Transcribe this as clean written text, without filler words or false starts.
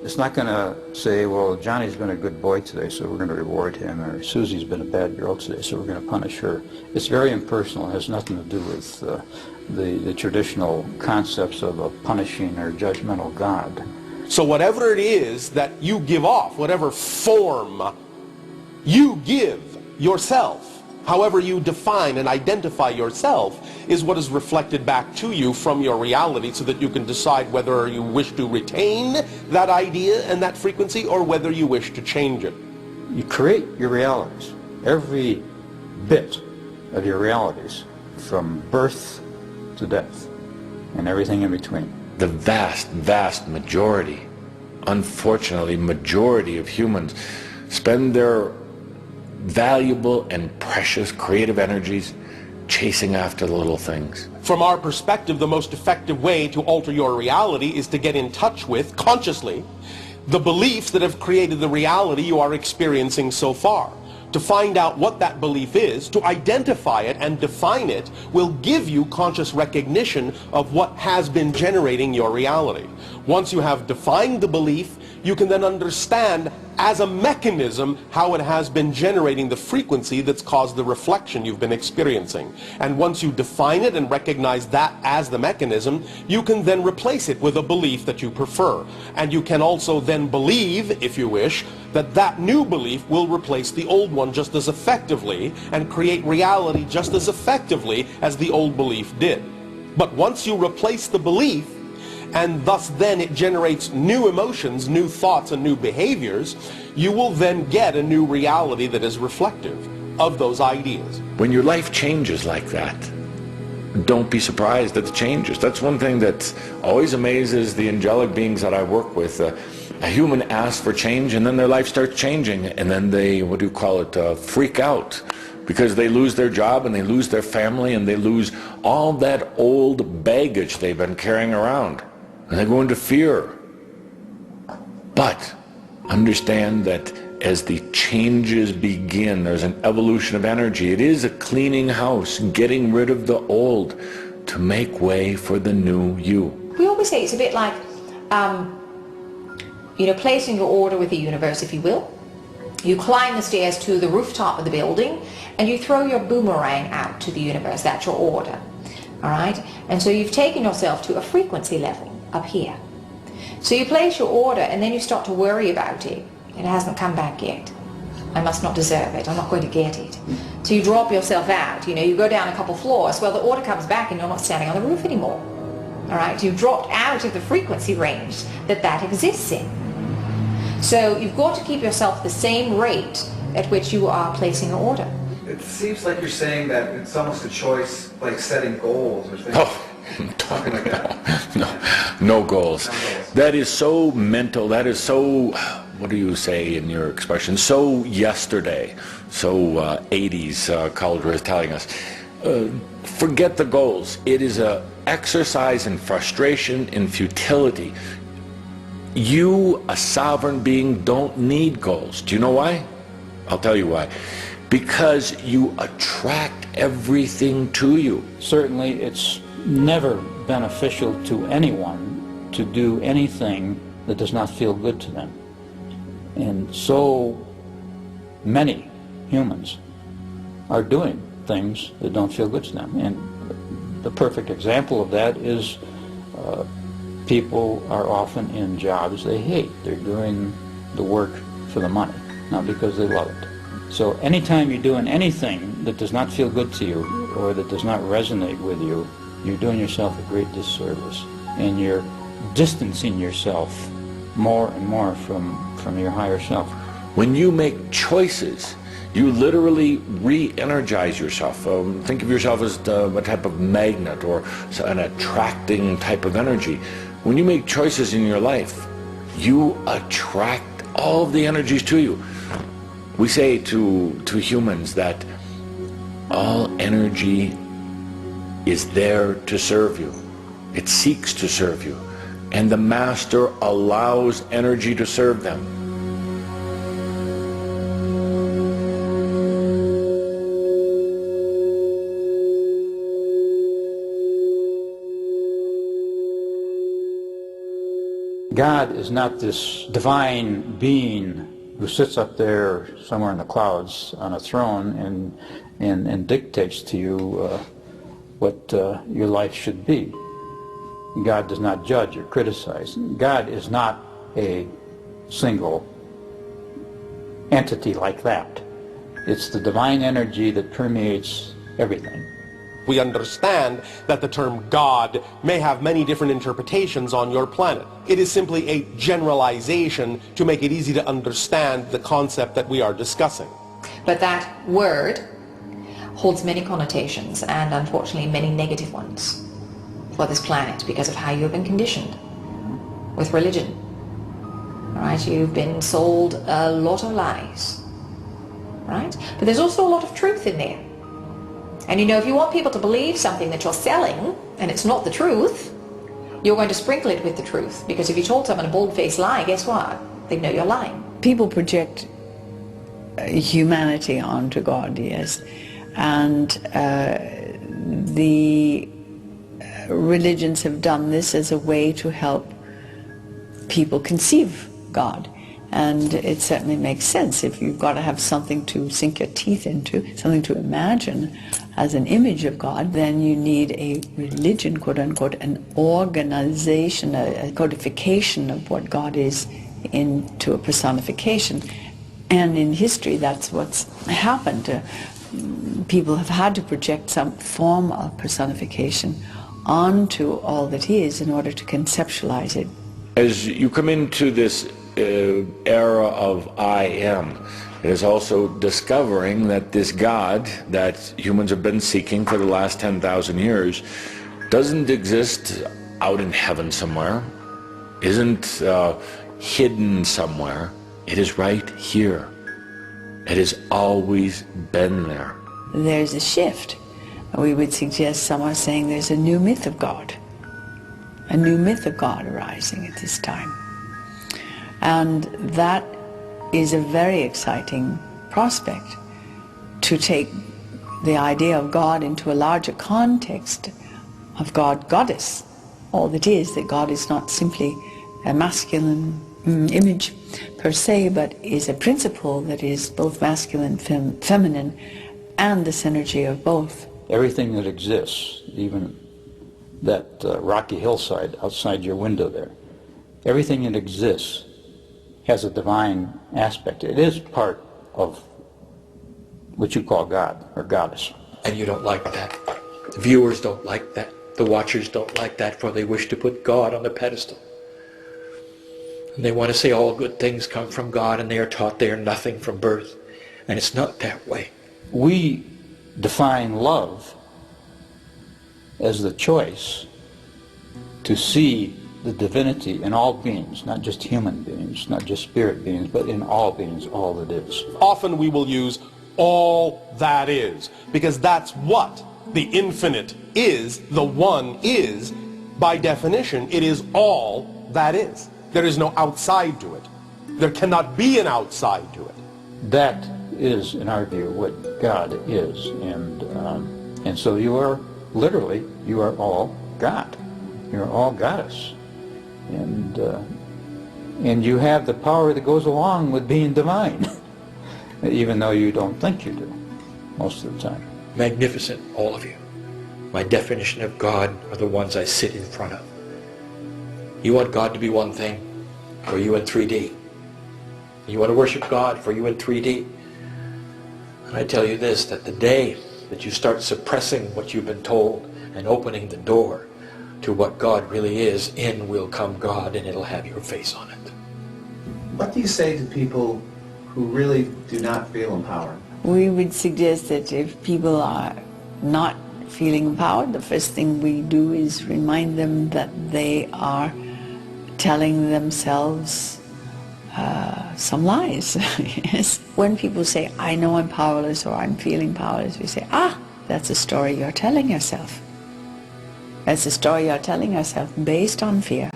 It's not going to say, well, Johnny's been a good boy today, so we're going to reward him, or Susie's been a bad girl today, so we're going to punish her. It's very impersonal. It has nothing to do with the traditional concepts of a punishing or judgmental God. So whatever it is that you give off, whatever form you give yourself, however you define and identify yourself, is what is reflected back to you from your reality, so that you can decide whether you wish to retain that idea and that frequency, or whether you wish to change it. You create your realities, every bit of your realities, from birth to death, and everything in between. The vast, vast majority, unfortunately, majority of humans spend their valuable and precious creative energies chasing after the little things. From our perspective, the most effective way to alter your reality is to get in touch with, consciously, the beliefs that have created the reality you are experiencing so far. To find out what that belief is, to identify it and define it, will give you conscious recognition of what has been generating your reality. Once you have defined the belief, you can then understand as a mechanism how it has been generating the frequency that's caused the reflection you've been experiencing. And once you define it and recognize that as the mechanism, you can then replace it with a belief that you prefer. And you can also then believe, if you wish, that that new belief will replace the old one just as effectively and create reality just as effectively as the old belief did. But once you replace the belief, and thus then it generates new emotions, new thoughts, and new behaviors, you will then get a new reality that is reflective of those ideas. When your life changes like that, don't be surprised at the changes. That's one thing that always amazes the angelic beings that I work with. A human asks for change, and then their life starts changing, and then they, what do you call it, freak out, because they lose their job, and they lose their family, and they lose all that old baggage they've been carrying around. And they go into fear. But understand that as the changes begin, there's an evolution of energy. It is a cleaning house, getting rid of the old to make way for the new you. We always say it's a bit like, placing your order with the universe, if you will. You climb the stairs to the rooftop of the building, and you throw your boomerang out to the universe. That's your order. All right? And so you've taken yourself to a frequency level up here. So you place your order, and then you start to worry about it. It hasn't come back yet. I must not deserve it. I'm not going to get it. So you drop yourself out. You go down a couple floors. Well, the order comes back, and you're not standing on the roof anymore. All right? You've dropped out of the frequency range that exists in. So you've got to keep yourself the same rate at which you are placing an order. It seems like you're saying that it's almost a choice, like setting goals or things. Oh. Something like that. No goals. That is so mental. That is so, what do you say in your expression? So yesterday. So 80s college was telling us. Forget the goals. It is an exercise in frustration, in futility. You, a sovereign being, don't need goals. Do you know why? I'll tell you why. Because you attract everything to you. Certainly, it's never beneficial to anyone to do anything that does not feel good to them. And so many humans are doing things that don't feel good to them. And the perfect example of that is people are often in jobs they hate. They're doing the work for the money, not because they love it. So anytime you're doing anything that does not feel good to you or that does not resonate with you, you're doing yourself a great disservice, and you're distancing yourself more and more from your higher self. When you make choices, you literally re-energize yourself. Think of yourself as a type of magnet or an attracting type of energy. When you make choices in your life, you attract all of the energies to you. We say to humans that all energy is there to serve you. It seeks to serve you. And the Master allows energy to serve them. God is not this divine being who sits up there somewhere in the clouds on a throne and dictates to you what your life should be. God does not judge or criticize. God is not a single entity like that. It's the divine energy that permeates everything. We understand that the term God may have many different interpretations on your planet. It is simply a generalization to make it easy to understand the concept that we are discussing. But that word holds many connotations, and unfortunately many negative ones for this planet because of how you've been conditioned with religion. Right? You've been sold a lot of lies. Right? But there's also a lot of truth in there. And you know, if you want people to believe something that you're selling and it's not the truth, you're going to sprinkle it with the truth. Because if you told someone a bold-faced lie, guess what? They'd know you're lying. People project humanity onto God, yes. And the religions have done this as a way to help people conceive God. And it certainly makes sense. If you've got to have something to sink your teeth into, something to imagine as an image of God, then you need a religion, quote unquote, an organization, a codification of what God is into a personification. And in history, that's what's happened. People have had to project some form of personification onto all that He is in order to conceptualize it. As you come into this era of I am, it is also discovering that this God that humans have been seeking for the last 10,000 years doesn't exist out in heaven somewhere, isn't hidden somewhere. It is right here. It has always been there. There's a shift. We would suggest some are saying there's a new myth of God. A new myth of God arising at this time. And that is a very exciting prospect, to take the idea of God into a larger context of God, goddess. All that is, that God is not simply a masculine image per se, but is a principle that is both masculine, feminine, and the synergy of both. Everything that exists, even that rocky hillside outside your window there, everything that exists has a divine aspect. It is part of what you call God or goddess. And you don't like that. The viewers don't like that. The watchers don't like that, for they wish to put God on the pedestal. And they want to say all good things come from God, and they are taught they are nothing from birth. And it's not that way. We define love as the choice to see the divinity in all beings, not just human beings, not just spirit beings, but in all beings, all that is. Often we will use all that is, because that's what the infinite is, the one is. By definition, it is all that is. There is no outside to it. There cannot be an outside to it. That is, in our view, what God is. And so you are, literally, you are all God. You're all goddess. And you have the power that goes along with being divine, even though you don't think you do, most of the time. Magnificent, all of you. My definition of God are the ones I sit in front of. You want God to be one thing, for you in 3D. You want to worship God, for you in 3D. And I tell you this, that the day that you start suppressing what you've been told and opening the door to what God really is, in will come God, and it'll have your face on it. What do you say to people who really do not feel empowered? We would suggest that if people are not feeling empowered, the first thing we do is remind them that they are telling themselves some lies. Yes. When people say, I know I'm powerless, or I'm feeling powerless, we say, that's a story you're telling yourself. That's a story you're telling yourself based on fear.